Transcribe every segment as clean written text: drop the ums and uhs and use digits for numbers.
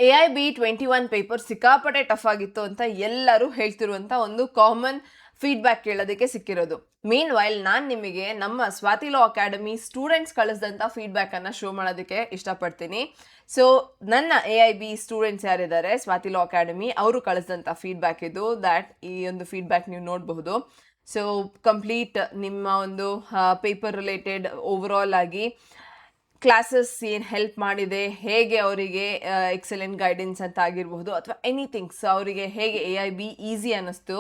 AIB21 paper ಸಿಕ್ಕಾಪಟ್ಟೆ tough ಆಗಿತ್ತು ಅಂತ ಎಲ್ಲರೂ ಹೇಳ್ತಿರುವಂಥ ಒಂದು ಕಾಮನ್ ಫೀಡ್ಬ್ಯಾಕ್ ಕೇಳೋದಕ್ಕೆ ಸಿಕ್ಕಿರೋದು. ಮೀನ್ ವೈಲ್ ನಾನು ನಿಮಗೆ ನಮ್ಮ ಸ್ವಾತಿ ಲಾ ಅಕಾಡೆಮಿ ಸ್ಟೂಡೆಂಟ್ಸ್ ಕಳಿಸಿದಂಥ ಫೀಡ್ಬ್ಯಾಕನ್ನು ಶೋ ಮಾಡೋದಕ್ಕೆ ಇಷ್ಟಪಡ್ತೀನಿ. ಸೊ ನನ್ನ AIB ಸ್ಟೂಡೆಂಟ್ಸ್ ಯಾರಿದ್ದಾರೆ ಸ್ವಾತಿ ಲಾ ಅಕಾಡೆಮಿ ಅವರು ಕಳಿಸಿದಂಥ ಫೀಡ್ಬ್ಯಾಕ್ ಇದು. ದ್ಯಾಟ್ ಈ ಒಂದು ಫೀಡ್ಬ್ಯಾಕ್ ನೀವು ನೋಡಬಹುದು. ಸೊ ಕಂಪ್ಲೀಟ್ ನಿಮ್ಮ ಒಂದು ಪೇಪರ್ ರಿಲೇಟೆಡ್ ಓವರಾಲ್ ಆಗಿ ಕ್ಲಾಸಸ್ ಏನು ಹೆಲ್ಪ್ ಮಾಡಿದೆ, ಹೇಗೆ ಅವರಿಗೆ ಎಕ್ಸಲೆಂಟ್ ಗೈಡೆನ್ಸ್ ಅಂತ ಆಗಿರಬಹುದು ಅಥವಾ ಎನಿಥಿಂಗ್ಸ್ ಅವರಿಗೆ ಹೇಗೆ AIB ಈಸಿ ಅನ್ನಿಸ್ತು.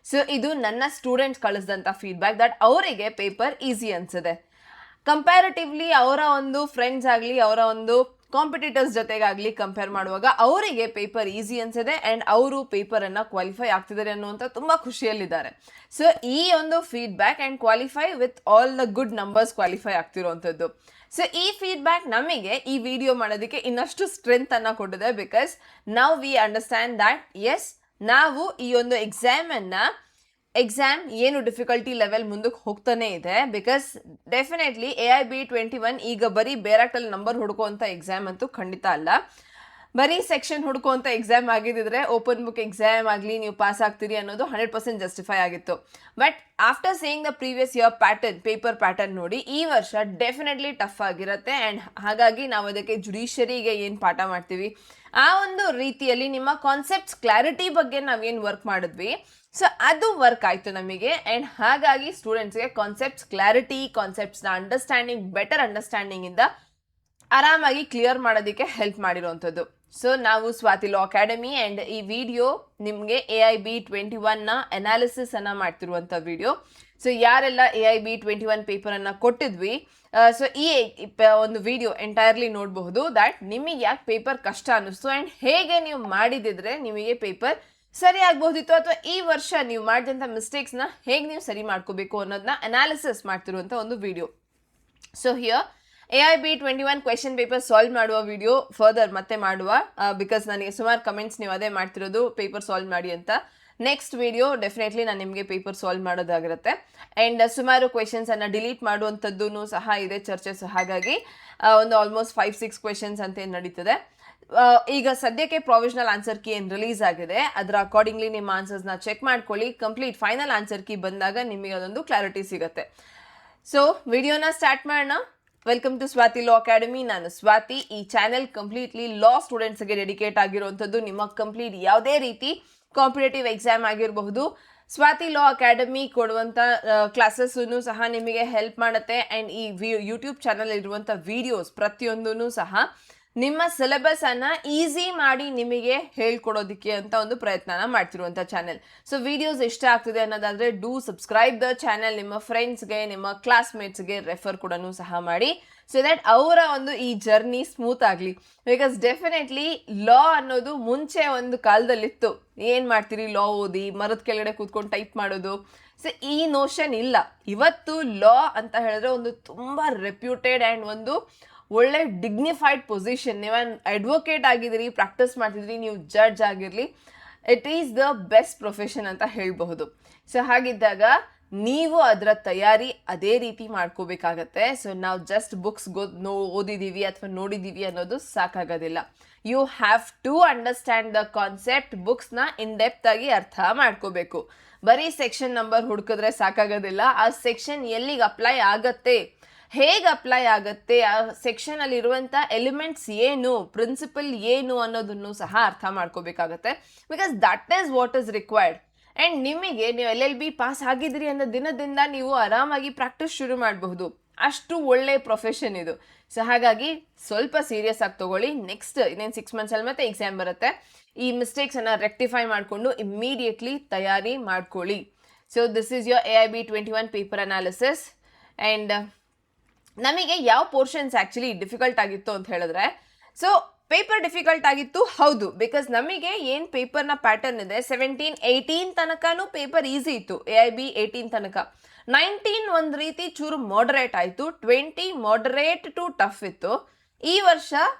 ಸೊ ಇದು ನನ್ನ ಸ್ಟೂಡೆಂಟ್ಸ್ ಕಳಿಸಿದಂಥ ಫೀಡ್ಬ್ಯಾಕ್ ದಟ್ ಅವರಿಗೆ ಪೇಪರ್ ಈಸಿ ಅನಿಸಿದೆ. ಕಂಪ್ಯಾರಿಟಿವ್ಲಿ ಅವರ ಒಂದು ಫ್ರೆಂಡ್ಸ್ ಆಗಲಿ ಅವರ ಒಂದು ಕಾಂಪಿಟೇಟರ್ಸ್ ಜೊತೆಗಾಗಲಿ ಕಂಪೇರ್ ಮಾಡುವಾಗ ಅವರಿಗೆ ಪೇಪರ್ ಈಸಿ ಅನಿಸಿದೆ ಆ್ಯಂಡ್ ಅವರು ಪೇಪರನ್ನು ಕ್ವಾಲಿಫೈ ಆಗ್ತಿದ್ದಾರೆ ಅನ್ನುವಂಥ ತುಂಬ ಖುಷಿಯಲ್ಲಿದ್ದಾರೆ. ಸೊ ಈ ಒಂದು feedback and qualify with all the good numbers qualify ಆಗ್ತಿರೋವಂಥದ್ದು. ಸೊ ಈ ಫೀಡ್ಬ್ಯಾಕ್ ನಮಗೆ ಈ ವಿಡಿಯೋ ಮಾಡೋದಕ್ಕೆ ಇನ್ನಷ್ಟು ಸ್ಟ್ರೆಂತ್ ಅನ್ನು ಕೊಟ್ಟಿದೆ. Because now we understand that as ನಾವು ಈ ಒಂದು ಎಕ್ಸಾಮ್ ಏನು ಡಿಫಿಕಲ್ಟಿ ಲೆವೆಲ್ ಮುಂದಕ್ಕೆ ಹೋಗ್ತಾನೆ ಇದೆ. ಬಿಕಾಸ್ ಡೆಫಿನೆಟ್ಲಿ AIB21 ಈಗ ಬರೀ ಬೇರಾಕ್ಟಲ್ಲಿ ನಂಬರ್ ಹುಡ್ಕೋವಂಥ ಎಕ್ಸಾಮ್ ಅಂತೂ ಖಂಡಿತ ಅಲ್ಲ. ಬರೀ ಸೆಕ್ಷನ್ ಹುಡ್ಕೋವಂಥ ಎಕ್ಸಾಮ್ ಆಗಿದ್ದಿದ್ರೆ ಓಪನ್ ಬುಕ್ ಎಕ್ಸಾಮ್ ಆಗಲಿ ನೀವು ಪಾಸ್ ಆಗ್ತೀರಿ ಅನ್ನೋದು 100% ಜಸ್ಟಿಫೈ ಆಗಿತ್ತು. But after saying the previous year paper pattern ನೋಡಿ ಈ ವರ್ಷ ಡೆಫಿನೆಟ್ಲಿ ಟಫ್ ಆಗಿರುತ್ತೆ. ಆ್ಯಂಡ್ ಹಾಗಾಗಿ ನಾವು ಅದಕ್ಕೆ ಜುಡಿಷರಿಗೆ ಏನು ಪಾಠ ಮಾಡ್ತೀವಿ ಆ ಒಂದು ರೀತಿಯಲ್ಲಿ ನಿಮ್ಮ ಕಾನ್ಸೆಪ್ಟ್ಸ್ ಕ್ಲಾರಿಟಿ ಬಗ್ಗೆ ನಾವೇನು ವರ್ಕ್ ಮಾಡಿದ್ವಿ ಸೊ ಅದು ವರ್ಕ್ ಆಯಿತು ನಮಗೆ. ಆ್ಯಂಡ್ ಹಾಗಾಗಿ ಸ್ಟೂಡೆಂಟ್ಸ್ಗೆ ಕಾನ್ಸೆಪ್ಟ್ಸ್ ಕ್ಲಾರಿಟಿ, ಕಾನ್ಸೆಪ್ಟ್ಸ್ನ ಬೆಟರ್ ಅಂಡರ್ಸ್ಟ್ಯಾಂಡಿಂಗಿಂದ ಆರಾಮಾಗಿ ಕ್ಲಿಯರ್ ಮಾಡೋದಕ್ಕೆ ಹೆಲ್ಪ್ ಮಾಡಿರೋವಂಥದ್ದು. ಸೊ ನಾವು ಸ್ವಾತಿ ಲಾ ಅಕಾಡೆಮಿ ಆ್ಯಂಡ್ ಈ ವಿಡಿಯೋ ನಿಮಗೆ AIB21ನ ಅನಾಲಿಸಿಸನ್ನು ಮಾಡ್ತಿರುವಂಥ ವಿಡಿಯೋ. ಸೊ ಯಾರೆಲ್ಲ AIB21 ಪೇಪರನ್ನು ಕೊಟ್ಟಿದ್ವಿ ಸೊ ಈ ಒಂದು ವಿಡಿಯೋ ಎಂಟೈರ್ಲಿ ನೋಡಬಹುದು. ದ್ಯಾಟ್ ನಿಮಗೆ ಯಾಕೆ ಪೇಪರ್ ಕಷ್ಟ ಅನ್ನಿಸ್ತು ಆ್ಯಂಡ್ ಹೇಗೆ ನೀವು ಮಾಡಿದಿದ್ರೆ ನಿಮಗೆ ಪೇಪರ್ ಸರಿ ಆಗ್ಬೋದಿತ್ತು ಅಥವಾ ಈ ವರ್ಷ ನೀವು ಮಾಡಿದಂಥ ಮಿಸ್ಟೇಕ್ಸ್ನ ಹೇಗೆ ನೀವು ಸರಿ ಮಾಡ್ಕೋಬೇಕು ಅನ್ನೋದನ್ನ ಅನಾಲಿಸಿಸ್ ಮಾಡ್ತಿರುವಂಥ ಒಂದು video. So here AIB21 question paper solve ಮಾಡುವ ವಿಡಿಯೋ ಫರ್ದರ್ ಮತ್ತೆ ಮಾಡುವ. ಬಿಕಾಸ್ ನನಗೆ ಸುಮಾರು ಕಮೆಂಟ್ಸ್ ನೀವು ಅದೇ ಮಾಡ್ತಿರೋದು ಪೇಪರ್ ಸಾಲ್ವ್ ಮಾಡಿ ಅಂತ. ನೆಕ್ಸ್ಟ್ ವಿಡಿಯೋ ಡೆಫಿನೆಟ್ಲಿ ನಾನು ನಿಮಗೆ ಪೇಪರ್ ಸಾಲ್ವ್ ಮಾಡೋದಾಗಿರುತ್ತೆ. ಆ್ಯಂಡ್ ಸುಮಾರು ಕ್ವೆಶನ್ಸನ್ನು ಡಿಲೀಟ್ ಮಾಡುವಂಥದ್ದು ಸಹ ಇದೆ ಚರ್ಚೆ. ಸೊ ಹಾಗಾಗಿ ಒಂದು ಆಲ್ಮೋಸ್ಟ್ 5-6 ಕ್ವೆಶನ್ಸ್ ಅಂತ ಏನು ನಡೀತದೆ. ಈಗ ಸದ್ಯಕ್ಕೆ ಪ್ರೊವಿಷನಲ್ ಆನ್ಸರ್ ಕೀ ಏನು ರಿಲೀಸ್ ಆಗಿದೆ ಅದರ ಅಕಾರ್ಡಿಂಗ್ಲಿ ನಿಮ್ಮ ಆನ್ಸರ್ಸ್ನ ಚೆಕ್ ಮಾಡ್ಕೊಳ್ಳಿ. ಕಂಪ್ಲೀಟ್ ಫೈನಲ್ ಆನ್ಸರ್ ಕೀ ಬಂದಾಗ ನಿಮಗೆ ಅದೊಂದು ಕ್ಲಾರಿಟಿ ಸಿಗುತ್ತೆ. ಸೊ ವಿಡಿಯೋನ ಸ್ಟಾರ್ಟ್ ಮಾಡೋಣ. Welcome to Swathi law Academy. ನಾನು ಸ್ವಾತಿ. ಈ ಚಾನೆಲ್ ಕಂಪ್ಲೀಟ್ಲಿ ಲಾ ಸ್ಟೂಡೆಂಟ್ಸ್ಗೆ ಡೆಡಿಕೇಟ್ ಆಗಿರುವಂಥದ್ದು. ನಿಮ್ಮ ಕಂಪ್ಲೀಟ್ ಯಾವುದೇ ರೀತಿ ಕಾಂಪಿಟೇಟಿವ್ ಎಕ್ಸಾಮ್ ಆಗಿರಬಹುದು ಸ್ವಾತಿ ಲಾ ಅಕಾಡೆಮಿ ಕೊಡುವಂಥ ಕ್ಲಾಸಸ್ಸೂ ಸಹ ನಿಮಗೆ ಹೆಲ್ಪ್ ಮಾಡುತ್ತೆ. ಆ್ಯಂಡ್ ಈ ಯೂಟ್ಯೂಬ್ ಚಾನಲ್ ಇರುವಂಥ ವಿಡಿಯೋಸ್ ಪ್ರತಿಯೊಂದೂ ಸಹ ನಿಮ್ಮ ಸಿಲೆಬಸನ್ನು ಈಸಿ ಮಾಡಿ ನಿಮಗೆ ಹೇಳ್ಕೊಡೋದಕ್ಕೆ ಅಂತ ಒಂದು ಪ್ರಯತ್ನನ ಮಾಡ್ತಿರುವಂಥ ಚಾನೆಲ್. ಸೊ ವಿಡಿಯೋಸ್ ಇಷ್ಟ ಆಗ್ತಿದೆ ಅನ್ನೋದಾದರೆ ಡೂ ಸಬ್ಸ್ಕ್ರೈಬ್ ದ ಚಾನೆಲ್. ನಿಮ್ಮ ಫ್ರೆಂಡ್ಸ್ಗೆ ನಿಮ್ಮ ಕ್ಲಾಸ್ಮೇಟ್ಸ್ಗೆ ರೆಫರ್ ಕೂಡ ಸಹ ಮಾಡಿ ಸೊ ದ್ಯಾಟ್ ಅವರ ಒಂದು ಈ ಜರ್ನಿ ಸ್ಮೂತ್ ಆಗಲಿ. ಬಿಕಾಸ್ ಡೆಫಿನೆಟ್ಲಿ ಲಾ ಅನ್ನೋದು ಮುಂಚೆ ಒಂದು ಕಾಲದಲ್ಲಿತ್ತು. ಏನು ಮಾಡ್ತೀರಿ ಲಾ ಓದಿ ಮರದ ಕೆಳಗಡೆ ಕೂತ್ಕೊಂಡು ಟೈಪ್ ಮಾಡೋದು. ಸೊ ಈ ನೋಷನ್ ಇಲ್ಲ. ಇವತ್ತು ಲಾ ಅಂತ ಹೇಳಿದ್ರೆ ಒಂದು ತುಂಬ ರೆಪ್ಯೂಟೆಡ್ ಆ್ಯಂಡ್ ಒಂದು ಒಳ್ಳೆ ಡಿಗ್ನಿಫೈಡ್ ಪೊಸಿಷನ್. ನೀವು ಅಡ್ವೊಕೇಟ್ ಆಗಿದ್ದೀರಿ, ಪ್ರಾಕ್ಟೀಸ್ ಮಾಡ್ತಿದ್ರಿ, ನೀವು ಜಡ್ಜ್ ಆಗಿರಲಿ, it is the best profession ಅಂತ ಹೇಳಬಹುದು. ಸೊ ಹಾಗಿದ್ದಾಗ ನೀವು ಅದರ ತಯಾರಿ ಅದೇ ರೀತಿ ಮಾಡ್ಕೋಬೇಕಾಗತ್ತೆ. ಸೊ ನಾವು ಜಸ್ಟ್ ಬುಕ್ಸ್ ಓದಿದ್ದೀವಿ ಅಥವಾ ನೋಡಿದ್ದೀವಿ ಅನ್ನೋದು ಸಾಕಾಗೋದಿಲ್ಲ. You have to understand the concept. ಬುಕ್ಸ್ನ ಇನ್ ಡೆಪ್ತ್ ಆಗಿ ಅರ್ಥ ಮಾಡ್ಕೋಬೇಕು. ಬರೀ ಸೆಕ್ಷನ್ ನಂಬರ್ ಹುಡುಕಿದ್ರೆ ಸಾಕಾಗೋದಿಲ್ಲ. ಆ ಸೆಕ್ಷನ್ ಎಲ್ಲಿಗೆ ಅಪ್ಲೈ ಆಗತ್ತೆ, ಹೇಗೆ ಅಪ್ಲೈ ಆಗುತ್ತೆ, ಆ ಸೆಕ್ಷನಲ್ಲಿ ಇರುವಂಥ ಎಲಿಮೆಂಟ್ಸ್ ಏನು, ಪ್ರಿನ್ಸಿಪಲ್ ಏನು ಅನ್ನೋದನ್ನು ಸಹ ಅರ್ಥ ಮಾಡ್ಕೋಬೇಕಾಗತ್ತೆ. Because that is what is required. And ನಿಮಗೆ ನೀವು LLB ಪಾಸ್ ಆಗಿದ್ರಿ ಅನ್ನೋ ದಿನದಿಂದ ನೀವು ಆರಾಮಾಗಿ ಪ್ರಾಕ್ಟೀಸ್ ಶುರು ಮಾಡಬಹುದು. ಅಷ್ಟು ಒಳ್ಳೆ ಪ್ರೊಫೆಷನ್ ಇದು. ಸೊ ಹಾಗಾಗಿ ಸ್ವಲ್ಪ ಸೀರಿಯಸ್ ಆಗಿ ತೊಗೊಳ್ಳಿ. ನೆಕ್ಸ್ಟ್ ಇನ್ನೇನು 6 ಮಂತ್ಸಲ್ಲಿ ಮತ್ತೆ ಎಕ್ಸಾಮ್ ಬರುತ್ತೆ. ಈ ಮಿಸ್ಟೇಕ್ಸನ್ನು ರೆಕ್ಟಿಫೈ ಮಾಡಿಕೊಂಡು ಇಮ್ಮಿಡಿಯೇಟ್ಲಿ ತಯಾರಿ ಮಾಡ್ಕೊಳ್ಳಿ. So this is your AIB21 paper analysis. And ನಮಗೆ ಯಾವ ಪೋರ್ಷನ್ಸ್ ಆ್ಯಕ್ಚುಲಿ ಡಿಫಿಕಲ್ಟ್ ಆಗಿತ್ತು ಅಂತ ಹೇಳಿದ್ರೆ ಸೊ ಪೇಪರ್ ಡಿಫಿಕಲ್ಟ್ ಆಗಿತ್ತು ಹೌದು. ಬಿಕಾಸ್ ನಮಗೆ ಏನು ಪೇಪರ್ನ ಪ್ಯಾಟರ್ನ್ ಇದೆ 17-18 ತನಕನೂ ಪೇಪರ್ ಈಸಿ ಇತ್ತು. AIB18 ತನಕ. 19 ಒಂದು ರೀತಿ ಚೂರು ಮಾಡರೇಟ್ ಆಯಿತು. 20 ಮಾಡರೇಟ್ ಟು ಟಫ್ ಇತ್ತು. ಈ ವರ್ಷ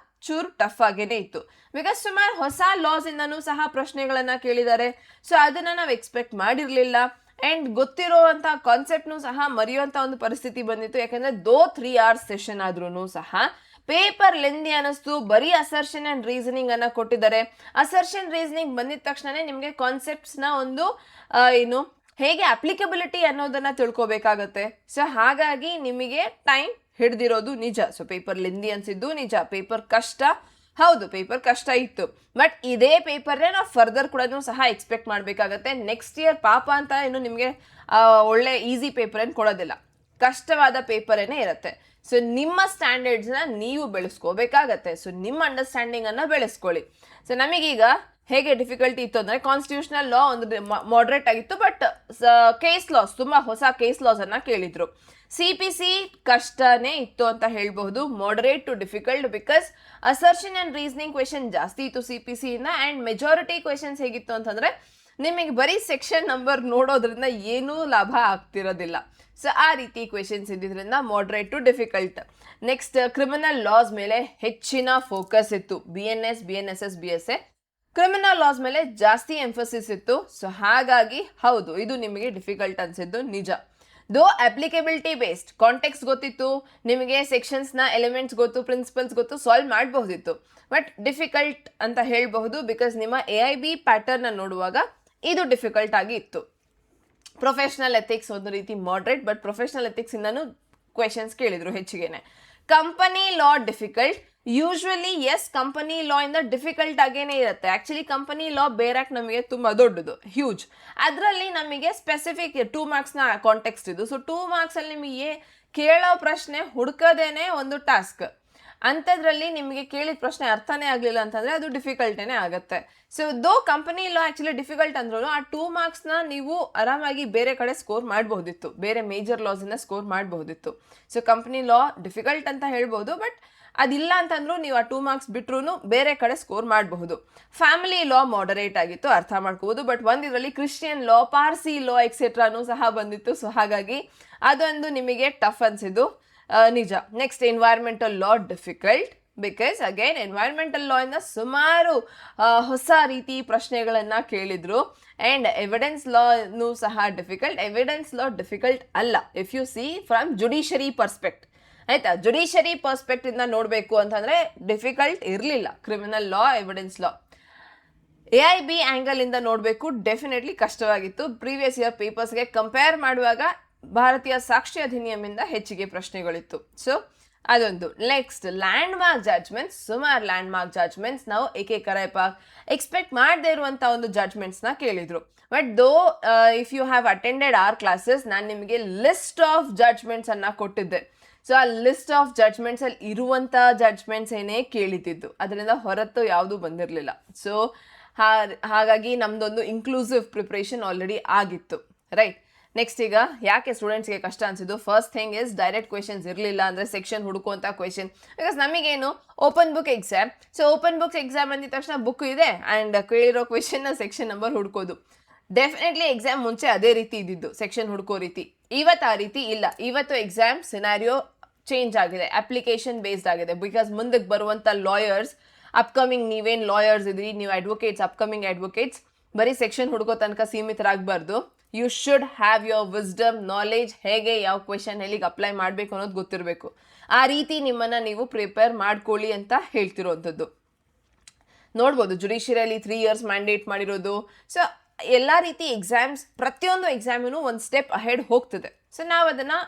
ಚೂರು ಟಫ್ ಆಗೇನೆ ಇತ್ತು. ಬಿಕಾಸ್ ಸುಮಾರು ಹೊಸ ಲಾಸಿಂದನೂ ಸಹ ಪ್ರಶ್ನೆಗಳನ್ನು ಕೇಳಿದ್ದಾರೆ. ಸೊ ಅದನ್ನು ನಾವು ಎಕ್ಸ್ಪೆಕ್ಟ್ ಮಾಡಿರಲಿಲ್ಲ. ಆ್ಯಂಡ್ ಗೊತ್ತಿರೋವಂಥ ಕಾನ್ಸೆಪ್ಟ್ನೂ ಸಹ ಮರೆಯುವಂಥ ಒಂದು ಪರಿಸ್ಥಿತಿ ಬಂದಿತ್ತು. ಯಾಕೆಂದರೆ 3 hours ಸೆಷನ್ ಆದ್ರೂ ಸಹ ಪೇಪರ್ ಲೆಂದಿ ಅನ್ನಿಸ್ತು, ಬರೀ ಅಸರ್ಷನ್ ಅಂಡ್ ರೀಸನಿಂಗ್ ಅನ್ನ ಕೊಟ್ಟಿದ್ದಾರೆ. ಅಸರ್ಷನ್ ರೀಸನಿಂಗ್ ಬಂದಿದ ತಕ್ಷಣನೇ ನಿಮಗೆ ಕಾನ್ಸೆಪ್ಟ್ಸ್ನ ಒಂದು ಏನು ಹೇಗೆ ಅಪ್ಲಿಕಬಿಲಿಟಿ ಅನ್ನೋದನ್ನ ತಿಳ್ಕೊಬೇಕಾಗತ್ತೆ. ಸೊ ಹಾಗಾಗಿ ನಿಮಗೆ ಟೈಮ್ ಹಿಡ್ದಿರೋದು ನಿಜ. ಸೊ ಪೇಪರ್ ಲೆಂದಿ ಅನ್ಸಿದ್ದು ನಿಜ. ಪೇಪರ್ ಕಷ್ಟ, ಹೌದು ಪೇಪರ್ ಕಷ್ಟ ಇತ್ತು. ಬಟ್ ಇದೇ ಪೇಪರ್ನೇ ನಾವು ಫರ್ದರ್ ಕೂಡ ಸಹ ಎಕ್ಸ್ಪೆಕ್ಟ್ ಮಾಡಬೇಕಾಗತ್ತೆ. ನೆಕ್ಸ್ಟ್ ಇಯರ್ ಪಾಪ ಅಂತ ಏನು ನಿಮಗೆ ಒಳ್ಳೆ ಈಸಿ ಪೇಪರ್ ಏನು ಕೊಡೋದಿಲ್ಲ, ಕಷ್ಟವಾದ ಪೇಪರೇನೇ ಇರುತ್ತೆ. ಸೊ ನಿಮ್ಮ ಸ್ಟ್ಯಾಂಡರ್ಡ್ಸ್ನ ನೀವು ಬೆಳೆಸ್ಕೋಬೇಕಾಗತ್ತೆ. ಸೊ ನಿಮ್ಮ ಅಂಡರ್ಸ್ಟ್ಯಾಂಡಿಂಗ್ ಅನ್ನ ಬೆಳೆಸ್ಕೊಳ್ಳಿ. ಸೊ ನಮಗೀಗ ಹೇಗೆ ಡಿಫಿಕಲ್ಟಿ ಇತ್ತು ಅಂದರೆ, ಕಾನ್ಸ್ಟಿಟ್ಯೂಷನಲ್ ಲಾ ಒಂದು ಮಾಡ್ರೇಟ್ ಆಗಿತ್ತು, ಬಟ್ ಕೇಸ್ ಲಾಸ್, ತುಂಬ ಹೊಸ ಕೇಸ್ ಲಾಸ್ ಅನ್ನ ಕೇಳಿದ್ರು. CPC ಕಷ್ಟನೇ ಇತ್ತು ಅಂತ ಹೇಳ್ಬಹುದು, moderate to difficult, because assertion and reasoning question ಜಾಸ್ತಿ ಇತ್ತು CPC ಇಂದ. ಆ್ಯಂಡ್ ಮೆಜಾರಿಟಿ ಕ್ವೆಶನ್ಸ್ ಹೇಗಿತ್ತು ಅಂತಂದರೆ, ನಿಮಗೆ ಬರೀ ಸೆಕ್ಷನ್ ನಂಬರ್ ನೋಡೋದ್ರಿಂದ ಏನೂ ಲಾಭ ಆಗ್ತಿರೋದಿಲ್ಲ. ಸೊ ಆ ರೀತಿ ಕ್ವೆಶನ್ಸ್ ಇದ್ದಿದ್ರಿಂದ moderate to difficult. Next criminal laws ಮೇಲೆ ಹೆಚ್ಚಿನ ಫೋಕಸ್ ಇತ್ತು. BNS, BNSS, BSA criminal laws ಮೇಲೆ ಜಾಸ್ತಿ ಎಂಫಸಿಸ್ ಇತ್ತು. ಸೊ ಹಾಗಾಗಿ ಹೌದು, ಇದು ನಿಮಗೆ ಡಿಫಿಕಲ್ಟ್ ಅನ್ಸಿದ್ದು ನಿಜ. ದೋ ಅಪ್ಲಿಕಬಿಲಿಟಿ ಬೇಸ್ಡ್, ಕಾಂಟೆಕ್ಸ್ಟ್ ಗೊತ್ತಿತ್ತು ನಿಮಗೆ, ಸೆಕ್ಷನ್ಸ್ನ ಎಲಿಮೆಂಟ್ಸ್ ಗೊತ್ತು, ಪ್ರಿನ್ಸಿಪಲ್ಸ್ ಗೊತ್ತು, ಸಾಲ್ವ್ ಮಾಡಬಹುದಿತ್ತು. ಬಟ್ ಡಿಫಿಕಲ್ಟ್ ಅಂತ ಹೇಳಬಹುದು, ಬಿಕಾಸ್ ನಿಮ್ಮ AIB ಪ್ಯಾಟರ್ನ್ ನೋಡುವಾಗ ಇದು ಡಿಫಿಕಲ್ಟ್ ಆಗಿ ಇತ್ತು. ಪ್ರೊಫೆಷನಲ್ ಎಥಿಕ್ಸ್ ಒಂದು ರೀತಿ ಮಾಡ್ರೇಟ್, ಬಟ್ ಪ್ರೊಫೆಷನಲ್ ಎಥಿಕ್ಸ್ ಇಂದನೂ ಕ್ವೆಶನ್ಸ್ ಕೇಳಿದ್ರು ಹೆಚ್ಚಿಗೆನೆ. Company law difficult. Usually yes, company law ಇಂದ ಡಿಫಿಕಲ್ಟ್ ಆಗೇನೆ ಇರುತ್ತೆ. ಆಕ್ಚುಲಿ ಕಂಪನಿ ಲಾ ಬೇರಾಕ್ ನಮಗೆ ತುಂಬ ದೊಡ್ಡದು, ಹ್ಯೂಜ್. ಅದರಲ್ಲಿ ನಮಗೆ ಸ್ಪೆಸಿಫಿಕ್ 2 ಮಾರ್ಕ್ಸ್ನ ಕಾಂಟೆಕ್ಸ್ಟ್ ಇದು. ಸೊ 2 ಮಾರ್ಕ್ಸಲ್ಲಿ ನಿಮಗೆ ಕೇಳೋ ಪ್ರಶ್ನೆ ಹುಡ್ಕೋದೇನೆ ಒಂದು ಟಾಸ್ಕ್. ಅಂಥದ್ರಲ್ಲಿ ನಿಮಗೆ ಕೇಳಿದ ಪ್ರಶ್ನೆ ಅರ್ಥನೇ ಆಗಲಿಲ್ಲ ಅಂತಂದರೆ ಅದು ಡಿಫಿಕಲ್ಟೇನೆ ಆಗುತ್ತೆ. ಸೊ ದೋ ಕಂಪನಿ ಲಾ ಆ್ಯಕ್ಚುಲಿ ಡಿಫಿಕಲ್ಟ್ ಅಂದ್ರೂ ಆ 2 ಮಾರ್ಕ್ಸ್ನ ನೀವು ಆರಾಮಾಗಿ ಬೇರೆ ಕಡೆ ಸ್ಕೋರ್ ಮಾಡಬಹುದಿತ್ತು, ಬೇರೆ ಮೇಜರ್ ಲಾಸಿಂದ ಸ್ಕೋರ್ ಮಾಡಬಹುದಿತ್ತು. ಸೊ ಕಂಪನಿ ಲಾ ಡಿಫಿಕಲ್ಟ್ ಅಂತ ಹೇಳ್ಬೋದು, ಬಟ್ ಅದಿಲ್ಲ ಅಂತಂದ್ರೂ ನೀವು ಆ 2 ಮಾರ್ಕ್ಸ್ ಬಿಟ್ರೂ ಬೇರೆ ಕಡೆ ಸ್ಕೋರ್ ಮಾಡಬಹುದು. ಫ್ಯಾಮಿಲಿ ಲಾ ಮಾಡರೇಟ್ ಆಗಿತ್ತು, ಅರ್ಥ ಮಾಡ್ಕೋಬೋದು. ಬಟ್ ಒಂದಿದ್ರಲ್ಲಿ ಕ್ರಿಶ್ಚಿಯನ್ ಲಾ, ಪಾರ್ಸಿ ಲಾ ಎಕ್ಸೆಟ್ರಾನು ಸಹ ಬಂದಿತ್ತು. ಸೊ ಹಾಗಾಗಿ ಅದೊಂದು ನಿಮಗೆ ಟಫ್ ಅನ್ಸಿದ್ದು ನಿಜ. Next environmental law difficult, because again environmental law ಇಂದ ಸುಮಾರು ಹೊಸ ರೀತಿ ಪ್ರಶ್ನೆಗಳನ್ನು ಕೇಳಿದ್ರು. ಆ್ಯಂಡ್ ಎವಿಡೆನ್ಸ್ ಲಾನು ಸಹ ಡಿಫಿಕಲ್ಟ್. ಎವಿಡೆನ್ಸ್ ಲಾ ಡಿಫಿಕಲ್ಟ್ ಅಲ್ಲ if you see from judiciary perspective, ಆಯ್ತಾ. ಜುಡಿಷರಿ ಪರ್ಸ್ಪೆಕ್ಟ್ ಇಂದ ನೋಡಬೇಕು ಅಂತಂದ್ರೆ ಡಿಫಿಕಲ್ಟ್ ಇರಲಿಲ್ಲ criminal law, evidence law. AIB angle ಇಂದ ನೋಡಬೇಕು, ಡೆಫಿನೆಟ್ಲಿ ಕಷ್ಟವಾಗಿತ್ತು. ಪ್ರೀವಿಯಸ್ ಇಯರ್ ಪೇಪರ್ಸ್ಗೆ ಕಂಪೇರ್ ಮಾಡುವಾಗ ಭಾರತೀಯ ಸಾಕ್ಷಿ ಅಧಿನಿಯಮದಿಂದ ಹೆಚ್ಚಿಗೆ ಪ್ರಶ್ನೆಗಳಿತ್ತು. ಸೊ ಅದೊಂದು. ನೆಕ್ಸ್ಟ್ ಲ್ಯಾಂಡ್ ಮಾರ್ಕ್ ಜಡ್ಜ್ಮೆಂಟ್ಸ್, ಸುಮಾರು ಲ್ಯಾಂಡ್ ಮಾರ್ಕ್ ಜಡ್ಜ್ಮೆಂಟ್ಸ್ ನಾವು ಏಕೇಕರೈಪ ಎಕ್ಸ್ಪೆಕ್ಟ್ ಮಾಡದೇ ಇರುವಂಥ ಒಂದು ಜಡ್ಜ್ಮೆಂಟ್ಸ್ನ ಕೇಳಿದ್ರು. But though if you have attended our classes, ನಾನು ನಿಮಗೆ ಲಿಸ್ಟ್ ಆಫ್ ಜಡ್ಜ್ಮೆಂಟ್ಸ್ ಅನ್ನ ಕೊಟ್ಟಿದ್ದೆ. ಸೊ ಆ ಲಿಸ್ಟ್ ಆಫ್ ಜಡ್ಜ್ಮೆಂಟ್ಸ್ ಅಲ್ಲಿ ಇರುವಂಥ ಜಡ್ಜ್ಮೆಂಟ್ಸ್ ಏನೇ ಕೇಳಿತಿದ್ದು, ಅದರಿಂದ ಹೊರತು ಯಾವುದೂ ಬಂದಿರಲಿಲ್ಲ. ಸೊ ಹಾಗಾಗಿ ನಮ್ದೊಂದು ಇನ್ಕ್ಲೂಸಿವ್ ಪ್ರಿಪ್ರೇಷನ್ ಆಲ್ರೆಡಿ ಆಗಿತ್ತು, ರೈಟ್. ನೆಕ್ಸ್ಟ್ ಈಗ ಯಾಕೆ ಸ್ಟೂಡೆಂಟ್ಸ್ಗೆ ಕಷ್ಟ ಅನ್ಸಿದ್ದು, first thing is direct questions ಇರಲಿಲ್ಲ, ಅಂದರೆ ಸೆಕ್ಷನ್ ಹುಡುಕುವಂಥ ಕ್ವೆಶನ್. ಬಿಕಾಸ್ ನಮಗೇನು open book exam. So open book exam ಅಂದಿದ ತಕ್ಷಣ ಬುಕ್ ಇದೆ ಆ್ಯಂಡ್ ಕೇಳಿರೋ ಕ್ವೆಶನ್ನ ಸೆಕ್ಷನ್ ನಂಬರ್ ಹುಡ್ಕೋದು. ಡೆಫಿನೆಟ್ಲಿ ಎಕ್ಸಾಮ್ ಮುಂಚೆ ಅದೇ ರೀತಿ ಇದ್ದಿದ್ದು, ಸೆಕ್ಷನ್ ಹುಡ್ಕೋ ರೀತಿ. ಇವತ್ತು ಆ ರೀತಿ ಇಲ್ಲ. ಇವತ್ತು ಎಕ್ಸಾಮ್ ಸಿನಾರಿಯೋ ಚೇಂಜ್ ಆಗಿದೆ, ಅಪ್ಲಿಕೇಶನ್ ಬೇಸ್ಡ್ ಆಗಿದೆ. ಬಿಕಾಸ್ ಮುಂದಕ್ಕೆ ಬರುವಂಥ ಲಾಯರ್ಸ್, ಅಪ್ಕಮಿಂಗ್ ನೀವೇನು ಲಾಯರ್ಸ್ ಇದ್ರಿ, ನೀವು ಅಡ್ವೊಕೇಟ್ಸ್, ಅಪ್ಕಮಿಂಗ್ ಅಡ್ವೊಕೇಟ್ಸ್, ಬರೀ ಸೆಕ್ಷನ್ ಹುಡುಕೋ ತನಕ ಸೀಮಿತರಾಗಬಾರ್ದು. You should have your wisdom, knowledge, ಹೇಗೆ ಯಾವ ಕ್ವೆಶನ್ ಎಲ್ಲಿಗೆ ಅಪ್ಲೈ ಮಾಡಬೇಕು ಅನ್ನೋದು ಗೊತ್ತಿರಬೇಕು. ಆ ರೀತಿ ನಿಮ್ಮನ್ನು ನೀವು ಪ್ರಿಪೇರ್ ಮಾಡ್ಕೊಳ್ಳಿ ಅಂತ ಹೇಳ್ತಿರೋವಂಥದ್ದು. ನೋಡ್ಬೋದು ಜುಡಿಷಿಯರಿಯಲ್ಲಿ 3 years ಮ್ಯಾಂಡೇಟ್ ಮಾಡಿರೋದು. ಸೊ ಎಲ್ಲ ರೀತಿ ಎಕ್ಸಾಮ್ಸ್, ಪ್ರತಿಯೊಂದು ಎಕ್ಸಾಮಿನೂ ಒಂದು ಸ್ಟೆಪ್ ಅಹೆಡ್ ಹೋಗ್ತದೆ. ಸೊ ನಾವು ಅದನ್ನು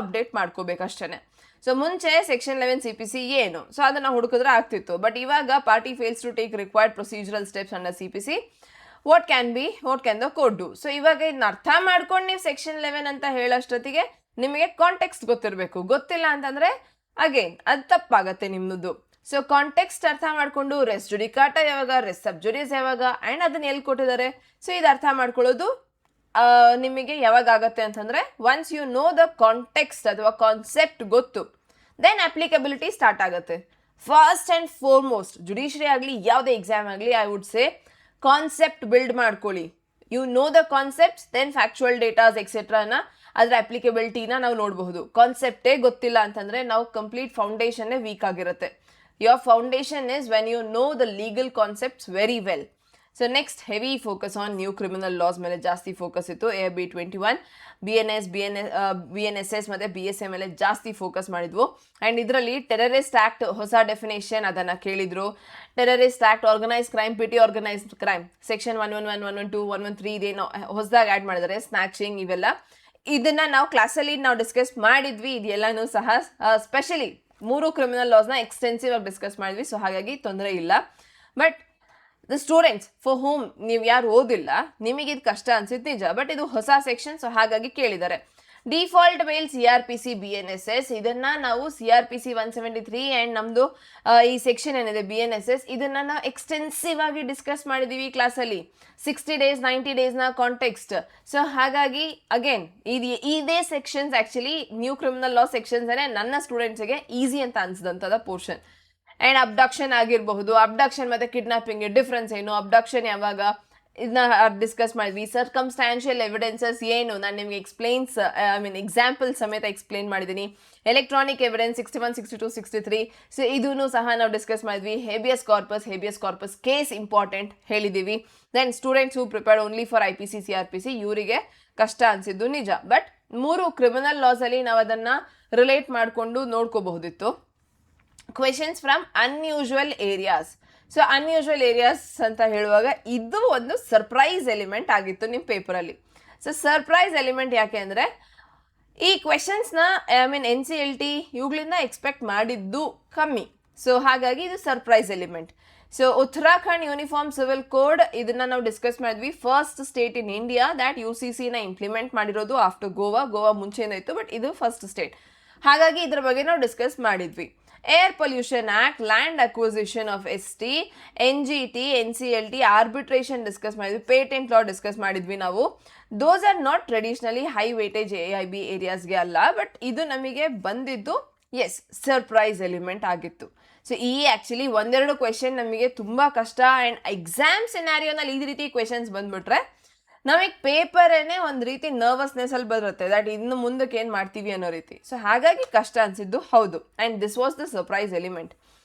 ಅಪ್ಡೇಟ್ ಮಾಡ್ಕೋಬೇಕಷ್ಟೇ. ಸೊ ಮುಂಚೆ ಸೆಕ್ಷನ್ 11 CPC ಏನು, ಸೊ ಅದನ್ನು ಹುಡುಕಿದ್ರೆ ಆಗ್ತಿತ್ತು. ಬಟ್ ಇವಾಗ party fails to take required procedural steps under CPC, what can the court do. So ಇವಾಗ ಇದನ್ನ ಅರ್ಥ ಮಾಡ್ಕೊಂಡು ನೀವು ಸೆಕ್ಷನ್ 11 ಅಂತ ಹೇಳೋಷ್ಟೊತ್ತಿಗೆ ನಿಮಗೆ ಕಾಂಟೆಕ್ಸ್ಟ್ ಗೊತ್ತಿರಬೇಕು. ಗೊತ್ತಿಲ್ಲ ಅಂತಂದರೆ ಅಗೇನ್ ಅದು ತಪ್ಪಾಗತ್ತೆ ನಿಮ್ಮದು. ಸೊ ಕಾಂಟೆಕ್ಸ್ಟ್ ಅರ್ಥ ಮಾಡಿಕೊಂಡು ರೆಸ್ ಜುಡಿಕಾಟ ಯಾವಾಗ, ರೆಸ್ ಸಬ್ ಜುಡಿಸ್ ಯಾವಾಗ, ಆ್ಯಂಡ್ ಅದನ್ನು ಎಲ್ಲಿ ಕೊಟ್ಟಿದ್ದಾರೆ, ಸೊ ಇದು ಅರ್ಥ ಮಾಡ್ಕೊಳ್ಳೋದು ನಿಮಗೆ ಯಾವಾಗ ಆಗುತ್ತೆ ಅಂತಂದರೆ, once you know the context ಅಥವಾ ಕಾನ್ಸೆಪ್ಟ್ ಗೊತ್ತು, ದೆನ್ ಅಪ್ಲಿಕಬಿಲಿಟಿ ಸ್ಟಾರ್ಟ್ ಆಗುತ್ತೆ. ಫಸ್ಟ್ ಆ್ಯಂಡ್ ಫಾರ್ಮೋಸ್ಟ್ ಜುಡಿಷರಿ ಆಗಲಿ ಯಾವುದೇ ಎಕ್ಸಾಮ್ ಆಗಲಿ, I would say concept build ಮಾಡ್ಕೊಳ್ಳಿ. You know the concepts, then factual datas ಎಕ್ಸೆಟ್ರಾನ ಅದರ ಅಪ್ಲಿಕಬಿಲಿಟಿನ ನಾವು ನೋಡಬಹುದು. ಕಾನ್ಸೆಪ್ಟೇ ಗೊತ್ತಿಲ್ಲ ಅಂತಂದರೆ ನಾವು ಕಂಪ್ಲೀಟ್ ಫೌಂಡೇಶನ್ನೇ ವೀಕ್ ಆಗಿರುತ್ತೆ. Your foundation is when you know the legal concepts very well. So next heavy focus on new criminal laws ಮೇಲೆ ಜಾಸ್ತಿ ಫೋಕಸ್ ಇತ್ತು. AIB 21, BNSS ಮತ್ತು BSA ಮೇಲೆ ಜಾಸ್ತಿ ಫೋಕಸ್ ಮಾಡಿದ್ವು. ಆ್ಯಂಡ್ ಇದರಲ್ಲಿ ಟೆರರಿಸ್ಟ್ ಆ್ಯಕ್ಟ್ ಹೊಸ ಡೆಫಿನೇಷನ್ ಅದನ್ನು ಕೇಳಿದ್ರು. Terrorist act, organise crime, PT organised crime, section 111, 112, 113 ಇದೇನೋ ಹೊಸದಾಗಿ ಆ್ಯಡ್ ಮಾಡಿದ್ದಾರೆ, ಸ್ನ್ಯಾಚಿಂಗ್ ಇವೆಲ್ಲ. ಇದನ್ನ ನಾವು ಕ್ಲಾಸಲ್ಲಿ ನಾವು ಡಿಸ್ಕಸ್ ಮಾಡಿದ್ವಿ. ಇದೆಲ್ಲನೂ ಸಹ ಸ್ಪೆಷಲಿ 3 ಕ್ರಿಮಿನಲ್ ಲಾಸ್ನ ಎಕ್ಸ್ಟೆನ್ಸಿವ್ ಆಗಿ ಡಿಸ್ಕಸ್ ಮಾಡಿದ್ವಿ. ಸೊ ಹಾಗಾಗಿ ತೊಂದರೆ ಇಲ್ಲ. But the students for home, ನೀವು ಯಾರು ಓದಿಲ್ಲ, ನಿಮಗೆ ಇದು ಕಷ್ಟ ಅನ್ಸುತ್ತೆ ನಿಜ, ಬಟ್ ಇದು ಹೊಸ ಸೆಕ್ಷನ್, ಸೊ ಹಾಗಾಗಿ ಕೇಳಿದ್ದಾರೆ. ಡಿಫಾಲ್ಟ್ ಮೇಲ್ CRPC BNSS, ಇದನ್ನ ನಾವು CRPC 173 ಆ್ಯಂಡ್ ನಮ್ಮದು ಈ ಸೆಕ್ಷನ್ ಏನಿದೆ BNSS, ಇದನ್ನ ನಾವು ಎಕ್ಸ್ಟೆನ್ಸಿವ್ ಆಗಿ ಡಿಸ್ಕಸ್ ಮಾಡಿದ್ದೀವಿ ಕ್ಲಾಸಲ್ಲಿ. 60 days 90 daysನ ಕಾಂಟೆಕ್ಸ್ಟ್. ಸೊ ಹಾಗಾಗಿ ಅಗೇನ್ ಇದೇ ಸೆಕ್ಷನ್ಸ್ ಆ್ಯಕ್ಚುಲಿ ನ್ಯೂ ಕ್ರಿಮಿನಲ್ ಲಾ ಸೆಕ್ಷನ್ಸ್ ನನ್ನ ಸ್ಟೂಡೆಂಟ್ಸಿಗೆ ಈಸಿ ಅಂತ ಅನ್ಸಿದಂಥದ ಪೋರ್ಷನ್. ಆ್ಯಂಡ್ ಅಬ್ಡಕ್ಷನ್ ಆಗಿರಬಹುದು. ಅಬ್ಡಕ್ಷನ್ ಮತ್ತು ಕಿಡ್ನಾಪಿಂಗ್ ಡಿಫ್ರೆನ್ಸ್ ಏನು, ಅಬ್ಡಕ್ಷನ್ ಯಾವಾಗ, ಇದನ್ನ ಡಿಸ್ಕಸ್ ಮಾಡಿದ್ವಿ. ಸರ್ಕಮ್ಸ್ಟಾನ್ಷಿಯಲ್ ಎವಿಡೆನ್ಸಸ್ ಏನು, ನಾನು ನಿಮಗೆ ಎಕ್ಸಾಂಪಲ್ ಸಮೇತ ಎಕ್ಸ್ಪ್ಲೇನ್ ಮಾಡಿದ್ದೀನಿ. ಎಲೆಕ್ಟ್ರಾನಿಕ್ ಎವಿಡೆನ್ಸ್ 61, 62, 63, ಸೊ ಇದೂ ಸಹ ನಾವು ಡಿಸ್ಕಸ್ ಮಾಡಿದ್ವಿ. ಹೇಬಿಯಸ್ ಕಾರ್ಪಸ್ ಕೇಸ್ ಇಂಪಾರ್ಟೆಂಟ್ ಹೇಳಿದ್ದೀವಿ. Then students who prepared only for IPC CRPC, ಇವರಿಗೆ ಕಷ್ಟ ಅನಿಸಿದ್ದು ನಿಜ. ಬಟ್ 3 ಕ್ರಿಮಿನಲ್ ಲಾಸಲ್ಲಿ ನಾವು ಅದನ್ನು ರಿಲೇಟ್ ಮಾಡಿಕೊಂಡು ನೋಡ್ಕೋಬಹುದಿತ್ತು. Questions from unusual areas. So unusual areas ಅಂತ ಹೇಳುವಾಗ ಇದು ಒಂದು ಸರ್ಪ್ರೈಸ್ ಎಲಿಮೆಂಟ್ ಆಗಿತ್ತು ನಿಮ್ಮ ಪೇಪರಲ್ಲಿ. ಸೊ ಸರ್ಪ್ರೈಸ್ ಎಲಿಮೆಂಟ್ ಯಾಕೆ ಅಂದರೆ ಈ ಕ್ವೆಶನ್ಸ್ನ NCLT ಇವುಗಳಿಂದ ಎಕ್ಸ್ಪೆಕ್ಟ್ ಮಾಡಿದ್ದು ಕಮ್ಮಿ. ಸೊ ಹಾಗಾಗಿ ಇದು surprise element. So Uttarakhand uniform civil code, ಇದನ್ನ ನಾವು ಡಿಸ್ಕಸ್ ಮಾಡಿದ್ವಿ. First state in India that UCCನ ಇಂಪ್ಲಿಮೆಂಟ್ ಮಾಡಿರೋದು ಆಫ್ಟರ್ ಗೋವಾ ಮುಂಚೆನೇ ಇತ್ತು, ಬಟ್ ಇದು ಫಸ್ಟ್ ಸ್ಟೇಟ್. ಹಾಗಾಗಿ ಇದ್ರ ಬಗ್ಗೆ ನಾವು ಡಿಸ್ಕಸ್ ಮಾಡಿದ್ವಿ. Air pollution act, land acquisition of ST, NGT, NCLT, arbitration discuss ಮಾಡಿದ್ವಿ. ಪೇಟೆಂಟ್ ಲಾ ಡಿಸ್ಕಸ್ ಮಾಡಿದ್ವಿ ನಾವು. Those are not traditionally high weightage AIB ಏರಿಯಾಸ್ಗೆ ಅಲ್ಲ, ಬಟ್ ಇದು ನಮಗೆ ಬಂದಿದ್ದು ಸರ್ಪ್ರೈಸ್ ಎಲಿಮೆಂಟ್ ಆಗಿತ್ತು. ಸೊ ಆ್ಯಕ್ಚುಲಿ ಒಂದೆರಡು ಕ್ವೆಶನ್ ನಮಗೆ ತುಂಬ ಕಷ್ಟ. ಆ್ಯಂಡ್ ಎಕ್ಸಾಮ್ ಸಿನಾರಿಯೋನಲ್ಲಿ ಈ ರೀತಿ ಕ್ವೆಶನ್ಸ್ ಬಂದ್ಬಿಟ್ರೆ ನಮಗೆ ಪೇಪರೇನೆ ಒಂದು ರೀತಿ ನರ್ವಸ್ನೆಸ್ ಅಲ್ಲಿ ಬರುತ್ತೆ, ದಟ್ ಇನ್ನು ಮುಂದಕ್ಕೆ ಏನು ಮಾಡ್ತೀವಿ ಅನ್ನೋ ರೀತಿ. ಸೊ ಹಾಗಾಗಿ ಕಷ್ಟ ಅನಿಸಿದ್ದು ಹೌದು. And this was the surprise element.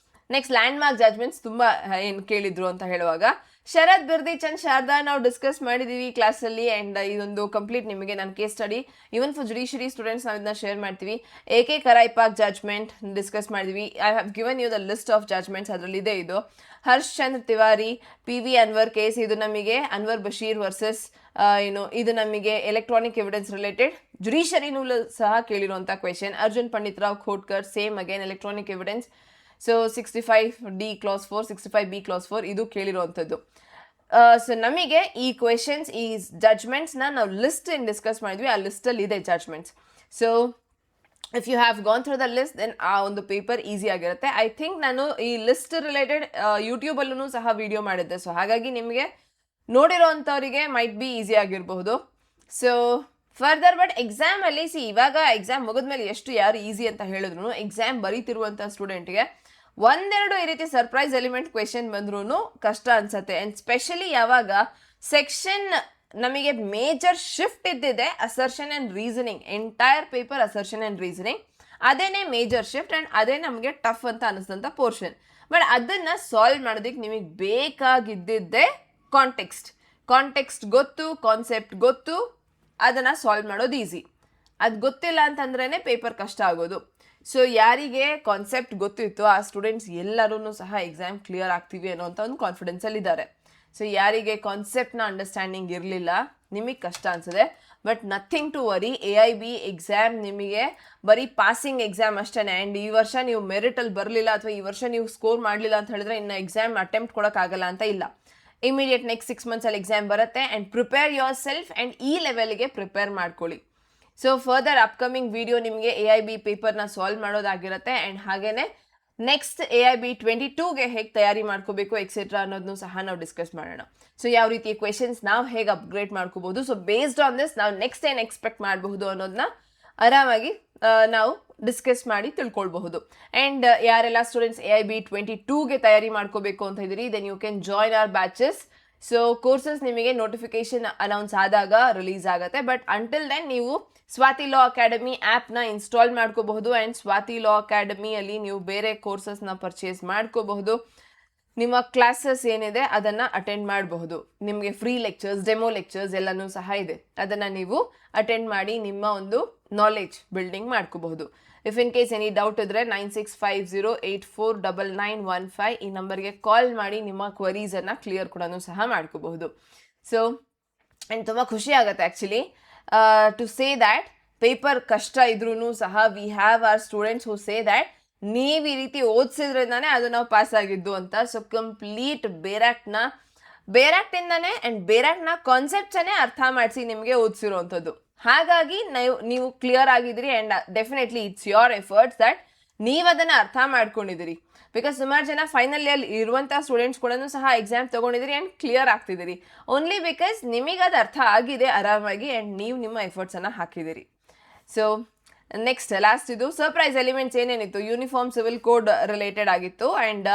Next land mark judgements ತುಂಬ ಏನು ಕೇಳಿದ್ರು ಅಂತ ಹೇಳುವಾಗ ಶರತ್ ಬಿರ್ದಿ ಚಂದ್ ಶಾರದಾ ನಾವು ಡಿಸ್ಕಸ್ ಮಾಡಿದ್ದೀವಿ ಕ್ಲಾಸಲ್ಲಿ. ಆ್ಯಂಡ್ ಇದೊಂದು ಕಂಪ್ಲೀಟ್ ನಿಮಗೆ ನನ್ನ case study even for judiciary students ನಾವು ಇದನ್ನ ಶೇರ್ ಮಾಡ್ತೀವಿ. AK ಕರೈಪಾಕ್ ಜಡ್ಜ್ಮೆಂಟ್ ಡಿಸ್ಕಸ್ ಮಾಡಿದ್ವಿ. I have given you the list of judgements, ಅದರಲ್ಲಿದೆ ಇದು. ಹರ್ಷ್ ಚಂದ್ರ ತಿವಾರಿ PV ಅನ್ವರ್ ಕೇಸ್, ಇದು ನಮಗೆ ಅನ್ವರ್ ಬಶೀರ್ ವರ್ಸಸ್ ಇದು ನಮಗೆ ಎಲೆಕ್ಟ್ರಾನಿಕ್ ಎವಿಡೆನ್ಸ್ ರಿಲೇಟೆಡ್ ಜುಡಿಷರಿನೂ ಸಹ ಕೇಳಿರುವಂಥ question. Arjun Panditrao Khotkar, same again electronic evidence. So 65D clause 4, 65B clause 4 ಇದು ಕೇಳಿರುವಂಥದ್ದು. ಸೊ ನಮಗೆ ಈ ಕ್ವೆಶನ್ಸ್, ಈ ಜಡ್ಜ್ಮೆಂಟ್ಸ್ನ ನಾವು ಲಿಸ್ಟ್ ಏನು ಡಿಸ್ಕಸ್ ಮಾಡಿದ್ವಿ, ಆ ಲಿಸ್ಟಲ್ಲಿ ಇದೆ judgments. So if you have gone through the list then ಆ ಒಂದು ಪೇಪರ್ ಈಸಿ ಆಗಿರುತ್ತೆ. ಐ ಥಿಂಕ್ ನಾನು ಈ ಲಿಸ್ಟ್ ರಿಲೇಟೆಡ್ ಯೂಟ್ಯೂಬಲ್ಲೂ ಸಹ ವಿಡಿಯೋ ಮಾಡಿದ್ದೆ. ಸೊ ಹಾಗಾಗಿ ನಿಮಗೆ ನೋಡಿರೋವಂಥವರಿಗೆ ಮೈಟ್ ಬಿ ಈಸಿ ಆಗಿರಬಹುದು. ಸೊ ಫರ್ದರ್ ಬಟ್ ಎಕ್ಸಾಮಲ್ಲಿ ಇವಾಗ ಎಕ್ಸಾಮ್ ಮುಗಿದ್ಮೇಲೆ ಯಾರು ಈಸಿ ಅಂತ ಹೇಳಿದ್ರು, ಎಕ್ಸಾಮ್ ಬರೀತಿರುವಂಥ ಸ್ಟೂಡೆಂಟ್ಗೆ ಒಂದೆರಡು ಈ ರೀತಿ ಸರ್ಪ್ರೈಸ್ ಎಲಿಮೆಂಟ್ ಕ್ವೆಶನ್ ಬಂದ್ರೂ ಕಷ್ಟ ಅನ್ಸುತ್ತೆ. ಆ್ಯಂಡ್ ಸ್ಪೆಷಲಿ ಯಾವಾಗ ಸೆಕ್ಷನ್ ನಮಗೆ ಮೇಜರ್ ಶಿಫ್ಟ್ ಇದ್ದಿದೆ assertion and reasoning, entire paper assertion and reasoning, ಅದೇನೇ ಮೇಜರ್ ಶಿಫ್ಟ್ ಆ್ಯಂಡ್ ಅದೇ ನಮಗೆ ಟಫ್ ಅಂತ ಅನಿಸಿದಂಥ ಪೋರ್ಷನ್. ಬಟ್ ಅದನ್ನು ಸಾಲ್ವ್ ಮಾಡೋದಕ್ಕೆ ನಿಮಗೆ ಬೇಕಾಗಿದ್ದಿದ್ದೇ ಕಾಂಟೆಕ್ಸ್ಟ್ ಗೊತ್ತು, ಕಾನ್ಸೆಪ್ಟ್ ಗೊತ್ತು, ಅದನ್ನು ಸಾಲ್ವ್ ಮಾಡೋದು ಈಸಿ. ಅದು ಗೊತ್ತಿಲ್ಲ ಅಂತಂದ್ರೇ ಪೇಪರ್ ಕಷ್ಟ ಆಗೋದು. ಸೊ ಯಾರಿಗೆ ಕಾನ್ಸೆಪ್ಟ್ ಗೊತ್ತಿತ್ತು ಆ ಸ್ಟೂಡೆಂಟ್ಸ್ ಎಲ್ಲರೂ ಸಹ ಎಕ್ಸಾಮ್ ಕ್ಲಿಯರ್ ಆಗ್ತೀವಿ ಅನ್ನೋಂಥ ಒಂದು ಕಾನ್ಫಿಡೆನ್ಸಲ್ಲಿದ್ದಾರೆ. ಸೊ ಯಾರಿಗೆ ಕಾನ್ಸೆಪ್ಟ್ನ ಅಂಡರ್ಸ್ಟ್ಯಾಂಡಿಂಗ್ ಇರಲಿಲ್ಲ ನಿಮಗೆ ಕಷ್ಟ ಅನಿಸಿದೆ. But nothing to worry, AIB exam ನಿಮಗೆ ಬರೀ ಪಾಸಿಂಗ್ ಎಕ್ಸಾಮ್ ಅಷ್ಟೇ. ಆ್ಯಂಡ್ ಈ ವರ್ಷ ನೀವು ಮೆರಿಟಲ್ಲಿ ಬರಲಿಲ್ಲ ಅಥವಾ ಈ ವರ್ಷ ನೀವು ಸ್ಕೋರ್ ಮಾಡಲಿಲ್ಲ ಅಂತ ಹೇಳಿದ್ರೆ ಇನ್ನು ಎಕ್ಸಾಮ್ ಅಟೆಂಪ್ಟ್ ಕೊಡೋಕ್ಕಾಗಲ್ಲ ಅಂತ ಇಲ್ಲ. ಇಮಿಡಿಯೇಟ್ ನೆಕ್ಸ್ಟ್ 6 monthsಲ್ಲಿ ಎಕ್ಸಾಮ್ ಬರುತ್ತೆ. And prepare your self and ಈ ಲೆವೆಲ್ಗೆ ಪ್ರಿಪೇರ್ ಮಾಡ್ಕೊಳ್ಳಿ. ಸೊ ಫರ್ದರ್ ಅಪ್ಕಮಿಂಗ್ ವಿಡಿಯೋ ನಿಮಗೆ AIB ಪೇಪರ್ನ ಸಾಲ್ವ್ ಮಾಡೋದಾಗಿರುತ್ತೆ. ಆ್ಯಂಡ್ ಹಾಗೆಯೇ ನೆಕ್ಸ್ಟ್ AIB 22ಗೆ ಹೇಗೆ ತಯಾರಿ ಮಾಡ್ಕೋಬೇಕು ಎಕ್ಸೆಟ್ರಾ ಅನ್ನೋದನ್ನು ಸಹ ನಾವು ಡಿಸ್ಕಸ್ ಮಾಡೋಣ. ಸೊ ಯಾವ ರೀತಿ ಕ್ವೆಶನ್ಸ್ ನಾವು ಹೇಗೆ ಅಪ್ಗ್ರೇಡ್ ಮಾಡ್ಕೋಬಹುದು, ಸೊ ಬೇಸ್ಡ್ ಆನ್ ದಿಸ್ ನಾವು ನೆಕ್ಸ್ಟ್ ಏನು ಎಕ್ಸ್ಪೆಕ್ಟ್ ಮಾಡಬಹುದು ಅನ್ನೋದನ್ನ ಆರಾಮಾಗಿ ನಾವು ಡಿಸ್ಕಸ್ ಮಾಡಿ ತಿಳ್ಕೊಳ್ಬಹುದು. ಆ್ಯಂಡ್ ಯಾರೆಲ್ಲ ಸ್ಟೂಡೆಂಟ್ಸ್ AIB 22ಗೆ ತಯಾರಿ ಮಾಡ್ಕೋಬೇಕು ಅಂತ ಇದ್ದೀರಿ, then you can join our batches. So courses ನಿಮಗೆ ನೋಟಿಫಿಕೇಶನ್ ಅನೌನ್ಸ್ ಆದಾಗ ರಿಲೀಸ್ ಆಗುತ್ತೆ. ಬಟ್ ಅಂಟಿಲ್ ದೆನ್ ನೀವು ಸ್ವಾತಿ ಲಾ ಅಕಾಡೆಮಿ ಆ್ಯಪ್ನ ಇನ್ಸ್ಟಾಲ್ ಮಾಡ್ಕೋಬಹುದು. ಆ್ಯಂಡ್ ಸ್ವಾತಿ ಲಾ ಅಕಾಡೆಮಿಯಲ್ಲಿ ನೀವು ಬೇರೆ ಕೋರ್ಸಸ್ನ ಪರ್ಚೇಸ್ ಮಾಡ್ಕೋಬಹುದು. ನಿಮ್ಮ ಕ್ಲಾಸಸ್ ಏನಿದೆ ಅದನ್ನು ಅಟೆಂಡ್ ಮಾಡಬಹುದು. ನಿಮಗೆ ಫ್ರೀ ಲೆಕ್ಚರ್ಸ್, ಡೆಮೋ ಲೆಕ್ಚರ್ಸ್ ಎಲ್ಲನೂ ಸಹ ಇದೆ. ಅದನ್ನು ನೀವು ಅಟೆಂಡ್ ಮಾಡಿ ನಿಮ್ಮ ಒಂದು ನಾಲೆಜ್ ಬಿಲ್ಡಿಂಗ್ ಮಾಡ್ಕೋಬಹುದು. If in case any doubt ಇದ್ದರೆ 9650849915 ಈ ನಂಬರ್ಗೆ ಕಾಲ್ ಮಾಡಿ ನಿಮ್ಮ ಕ್ವರೀಸನ್ನು ಕ್ಲಿಯರ್ ಕೂಡ ಸಹ ಮಾಡ್ಕೋಬಹುದು. ಸೊ ಆ್ಯಂಡ್ ತುಂಬ ಖುಷಿ ಆಗುತ್ತೆ actually to say that paper ಕಷ್ಟ ಇದ್ರೂ ಸಹ we have our students who say that ನೀವು ಈ ರೀತಿ ಓದಿಸಿದ್ರಿಂದಾನೇ ಅದು ನಾವು ಪಾಸ್ ಆಗಿದ್ದು ಅಂತ. ಸೊ ಕಂಪ್ಲೀಟ್ ಬೇರಾಕ್ಟಿಂದಾನೇ ಆ್ಯಂಡ್ ಬೇರಾಕ್ನ ಕಾನ್ಸೆಪ್ಟ್ಸನ್ನೇ ಅರ್ಥ ಮಾಡಿಸಿ ನಿಮಗೆ ಓದಿಸಿರೋವಂಥದ್ದು. ಹಾಗಾಗಿ ನೀವು ಕ್ಲಿಯರ್ ಆಗಿದ್ದೀರಿ and definitely it's your efforts that ನೀವು ಅದನ್ನು ಅರ್ಥ ಮಾಡ್ಕೊಂಡಿದ್ದೀರಿ. ಬಿಕಾಸ್ ಸುಮಾರು ಜನ ಫೈನಲ್ ಇಯರ್ ಇರುವಂಥ ಸ್ಟೂಡೆಂಟ್ಸ್ ಕೂಡ ಸಹ ಎಕ್ಸಾಮ್ ತೊಗೊಂಡಿದ್ದೀರಿ ಆ್ಯಂಡ್ ಕ್ಲಿಯರ್ ಆಗ್ತಿದ್ದೀರಿ. ಓನ್ಲಿ ಬಿಕಾಸ್ ನಿಮಗೆ ಅದು ಅರ್ಥ ಆಗಿದೆ ಆರಾಮಾಗಿ ಆ್ಯಂಡ್ ನೀವು ನಿಮ್ಮ ಎಫರ್ಟ್ಸನ್ನು ಹಾಕಿದ್ದೀರಿ. ಸೊ ನೆಕ್ಸ್ಟ್ ಲಾಸ್ಟ್ ಇದು ಸರ್ಪ್ರೈಸ್ ಎಲಿಮೆಂಟ್ಸ್ ಏನೇನಿತ್ತು, ಯೂನಿಫಾರ್ಮ್ ಸಿವಿಲ್ ಕೋಡ್ ರಿಲೇಟೆಡ್ ಆಗಿತ್ತು ಆ್ಯಂಡ್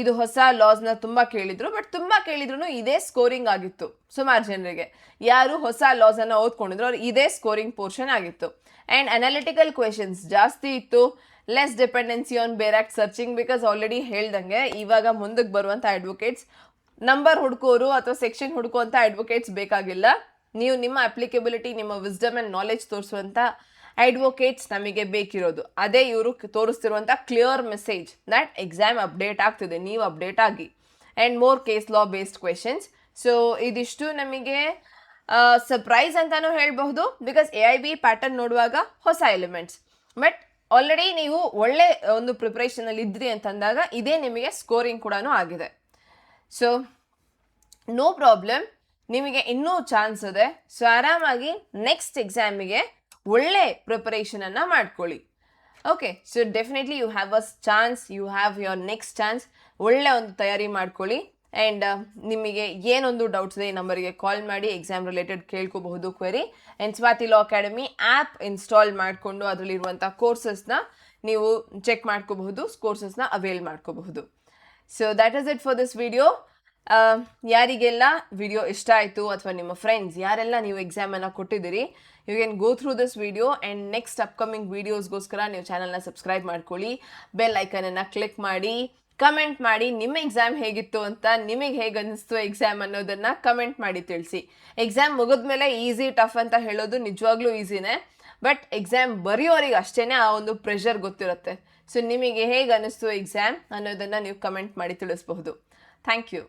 ಇದು ಹೊಸ ಲಾಸ್ನ ತುಂಬ ಕೇಳಿದ್ರು. ಬಟ್ ತುಂಬ ಕೇಳಿದ್ರು ಇದೇ ಸ್ಕೋರಿಂಗ್ ಆಗಿತ್ತು. ಸುಮಾರು ಜನರಿಗೆ ಯಾರು ಹೊಸ ಲಾಸನ್ನು ಓದ್ಕೊಂಡಿದ್ರು ಅವ್ರು ಇದೇ ಸ್ಕೋರಿಂಗ್ ಪೋರ್ಷನ್ ಆಗಿತ್ತು. ಆ್ಯಂಡ್ ಅನಾಲಿಟಿಕಲ್ ಕ್ವೆಶನ್ಸ್ ಜಾಸ್ತಿ ಇತ್ತು. Less dependency on bare act searching. Because already ಹೇಳ್ದಂಗೆ ಇವಾಗ ಮುಂದಕ್ಕೆ ಬರುವಂಥ ಅಡ್ವೊಕೇಟ್ಸ್ ನಂಬರ್ ಹುಡ್ಕೋರು ಅಥವಾ ಸೆಕ್ಷನ್ ಹುಡ್ಕೋಂಥ ಅಡ್ವೊಕೇಟ್ಸ್ ಬೇಕಾಗಿಲ್ಲ. ನೀವು ನಿಮ್ಮ ಅಪ್ಲಿಕಬಿಲಿಟಿ, ನಿಮ್ಮ ವಿಸ್ಡಮ್ ಆ್ಯಂಡ್ ನಾಲೆಜ್ ತೋರಿಸುವಂಥ ಅಡ್ವೊಕೇಟ್ಸ್ ನಮಗೆ ಬೇಕಿರೋದು. ಅದೇ ಇವರು ತೋರಿಸ್ತಿರುವಂಥ clear message that exam update ಆಗ್ತಿದೆ, ನೀವು ಅಪ್ಡೇಟ್ ಆಗಿ. And more case law based questions. So ಇದಿಷ್ಟು ನಮಗೆ ಸರ್ಪ್ರೈಸ್ ಅಂತಲೂ ಹೇಳಬಹುದು. ಬಿಕಾಸ್ AIB ಪ್ಯಾಟರ್ನ್ ನೋಡುವಾಗ ಹೊಸ ಎಲಿಮೆಂಟ್ಸ್, ಬಟ್ ಆಲ್ರೆಡಿ ನೀವು ಒಳ್ಳೆ ಒಂದು ಪ್ರಿಪ್ರೇಷನಲ್ಲಿ ಇದ್ರಿ ಅಂತಂದಾಗ ಇದೇ ನಿಮಗೆ ಸ್ಕೋರಿಂಗ್ ಕೂಡ ಆಗಿದೆ. ಸೊ ನೋ ಪ್ರಾಬ್ಲಮ್, ನಿಮಗೆ ಇನ್ನೂ ಚಾನ್ಸ್ ಇದೆ. ಸೊ ಆರಾಮಾಗಿ ನೆಕ್ಸ್ಟ್ ಎಕ್ಸಾಮಿಗೆ ಒಳ್ಳೆ ಪ್ರಿಪರೇಷನನ್ನು ಮಾಡ್ಕೊಳ್ಳಿ. Okay, so definitely you have a chance, you have your next chance. ಒಳ್ಳೆ ಒಂದು ತಯಾರಿ ಮಾಡ್ಕೊಳ್ಳಿ. ಆ್ಯಂಡ್ ನಿಮಗೆ ಏನೊಂದು ಡೌಟ್ಸ್ ಇದೆ ಈ ನಂಬರಿಗೆ ಕಾಲ್ ಮಾಡಿ ಎಕ್ಸಾಮ್ ರಿಲೇಟೆಡ್ ಕೇಳ್ಕೋಬಹುದು query. And Swati law academy app install ಮಾಡಿಕೊಂಡು ಅದರಲ್ಲಿರುವಂಥ ಕೋರ್ಸಸ್ನ ನೀವು ಚೆಕ್ ಮಾಡ್ಕೋಬಹುದು, ಕೋರ್ಸಸ್ನ ಅವೈಲ್ ಮಾಡ್ಕೋಬಹುದು. So that is it for this video. ಯಾರಿಗೆಲ್ಲ ವಿಡಿಯೋ ಇಷ್ಟ ಆಯಿತು ಅಥವಾ ನಿಮ್ಮ ಫ್ರೆಂಡ್ಸ್ ಯಾರೆಲ್ಲ ನೀವು ಎಕ್ಸಾಮನ್ನು ಕೊಟ್ಟಿದ್ದೀರಿ, you can go through this video and next upcoming ವೀಡಿಯೋಸ್ಗೋಸ್ಕರ ನೀವು ಚಾನಲ್ನ ಸಬ್ಸ್ಕ್ರೈಬ್ ಮಾಡ್ಕೊಳ್ಳಿ. ಬೆಲ್ ಐಕನನ್ನು ಕ್ಲಿಕ್ ಮಾಡಿ, ಕಮೆಂಟ್ ಮಾಡಿ ನಿಮ್ಮ ಎಕ್ಸಾಮ್ ಹೇಗಿತ್ತು ಅಂತ, ನಿಮಗೆ ಹೇಗೆ ಅನ್ನಿಸ್ತು ಎಕ್ಸಾಮ್ ಅನ್ನೋದನ್ನು ಕಮೆಂಟ್ ಮಾಡಿ ತಿಳಿಸಿ. ಎಕ್ಸಾಮ್ ಮುಗಿದ್ಮೇಲೆ ಈಸಿ ಟಫ್ ಅಂತ ಹೇಳೋದು ನಿಜವಾಗ್ಲೂ ಈಸಿನೇ, ಬಟ್ ಎಕ್ಸಾಮ್ ಬರೆಯೋರಿಗೆ ಅಷ್ಟೇ ಆ ಒಂದು ಪ್ರೆಷರ್ ಗೊತ್ತಿರುತ್ತೆ. ಸೊ ನಿಮಗೆ ಹೇಗೆ ಅನ್ನಿಸ್ತು ಎಕ್ಸಾಮ್ ಅನ್ನೋದನ್ನು ನೀವು ಕಮೆಂಟ್ ಮಾಡಿ ತಿಳಿಸ್ಬಹುದು. Thank you.